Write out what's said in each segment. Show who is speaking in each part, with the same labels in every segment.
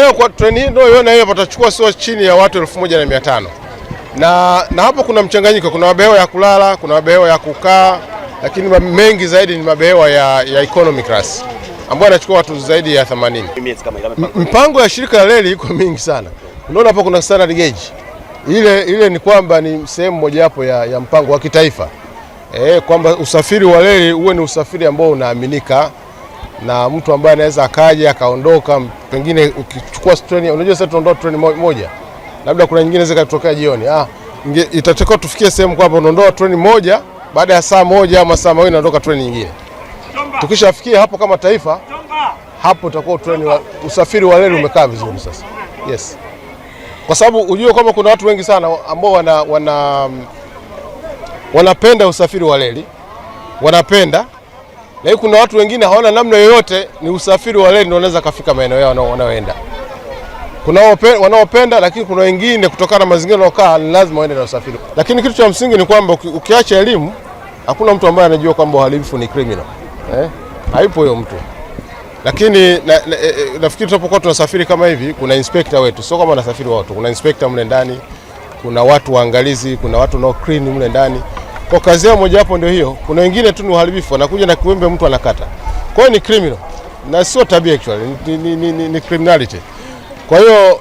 Speaker 1: leo kwa treni hii ndio yona hiyo watachukua sio chini ya watu 1500. Na hapo kuna mchanganyiko, kuna mabehewa ya kulala, kuna mabehewa ya kukaa, lakini mengi zaidi ni mabehewa ya economy class ambayo anachukua watu zaidi ya 80. Mpango ya shirika la reli iko mingi sana. Unaona hapo kuna standard gauge. Ile ni kwamba ni sehemu moja hapo ya mpango wa kitaifa. Kwamba usafiri wa reli uwe ni usafiri ambao unaaminika na mtu ambaye anaweza akaja akaondoka. Pengine ukichukua treni, unajua sasa tunaondoa treni moja, labda kuna nyingine zika kutokea jioni, itatakiwa tufikie sehemu kwamba unaondoa treni moja, baada ya saa moja ama saa mawili inaondoka treni nyingine. Tukishafikia hapo kama taifa, hapo utakuwa usafiri wa reli umekaa vizuri sasa. Yes. Kwa sababu ujue kwamba kuna watu wengi sana ambao wanapenda usafiri wa reli, wanapenda. Lakini kuna watu wengine hawana namna yoyote, ni usafiri wa reli ndio unaweza kafika maeneo yao wanaoenda. Kuna wanaopenda, lakini kuna wengine kutokana na mazingira wanaokaa lazima waende na usafiri. Lakini kitu cha msingi ni kwamba ukiacha elimu, hakuna mtu ambaye anajua kwamba uhalifu ni criminal. Haipo huyo mtu. Lakini nafikiri tunapokuwa tunasafiri kama hivi, kuna inspector wetu, sio kama nasafiri watu. Kuna inspector mle ndani, kuna watu waangalizi, kuna watu no clean mle ndani. Kwa kazi yao moja hapo ndio hiyo. Kuna wengine tu ni uhalifu, anakuja na kiwembe mtu anakata. Kwa hiyo ni criminal. Na sio tabia actually, ni criminality. Kwa hiyo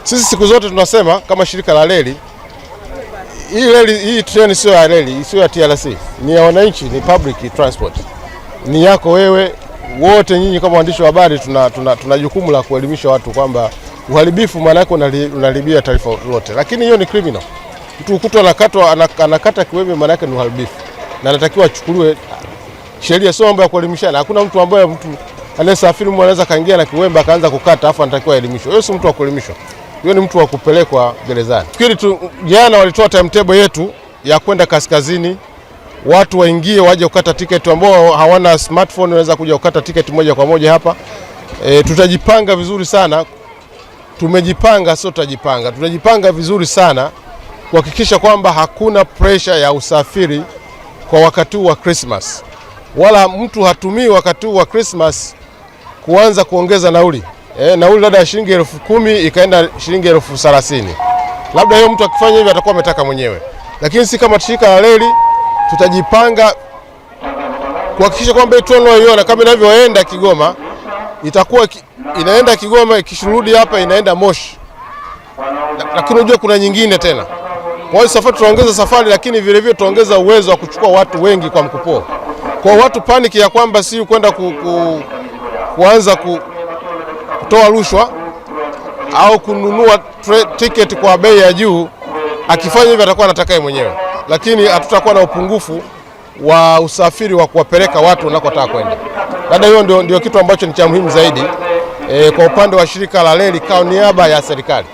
Speaker 1: sisi siku zote tunasema kama shirika la reli, hii treni sio ya reli, sio ya TRC, ni ya wananchi, ni public transport. Ni yako wewe wote, nyinyi kama waandishi wa habari tuna jukumu la kuelimisha watu kwamba uharibifu maana yake unalibia taifa lote. Lakini hiyo ni criminal. Mtu ukutwa anakata kiwembe maana yake ni uharibifu. Na anatakiwa achukuliwe sheria, sio mambo ya kuelimishana. Hakuna mtu ambaye anayesafiri anaweza kaingia na kiwembe akaanza kukata afa anatakiwa elimishwe. Hiyo si mtu wa kuelimishwa. Hiyo ni mtu wa kupelekwa gerezani. Fikiri jana walitoa timetable yetu ya kwenda kaskazini. Watu waingie waje kukata tiketi, ambao hawana smartphone wanaweza kuja kukata tiketi moja kwa moja hapa. Tutajipanga vizuri sana. Tumejipanga, sio tutajipanga. Tunajipanga vizuri sana kuhakikisha kwamba hakuna pressure ya usafiri kwa wakati wa Christmas. Wala mtu hatumii wakati wa Christmas kuanza kuongeza nauli. Nauli labda shilingi 10,000 ikaenda shilingi 30,000. Labda hiyo mtu akifanya hivyo atakuwa ametaka mwenyewe. Lakini si kama shirika la reli tutajipanga kuhakikisha kwamba tunayoiona kama inavyoenda Kigoma itakuwa inaenda Kigoma, ikishurudi hapa inaenda Moshi. Lakini unajua kuna nyingine tena. Kwa hiyo safari tunaongeza safari, lakini vile vile tuongeza uwezo wa kuchukua watu wengi kwa mkupuo. Kwa watu paniki ya kwamba si kwenda kuanza kutoa rushwa au kununua tiketi kwa bei ya juu. Akifanya hivyo atakuwa anataka yeye mwenyewe, lakini hatutakuwa na upungufu wa usafiri wa kuwapeleka watu wanakotaka kwenda. Baada hiyo ndio kitu ambacho ni cha muhimu zaidi kwa upande wa shirika la reli kwa niaba ya serikali.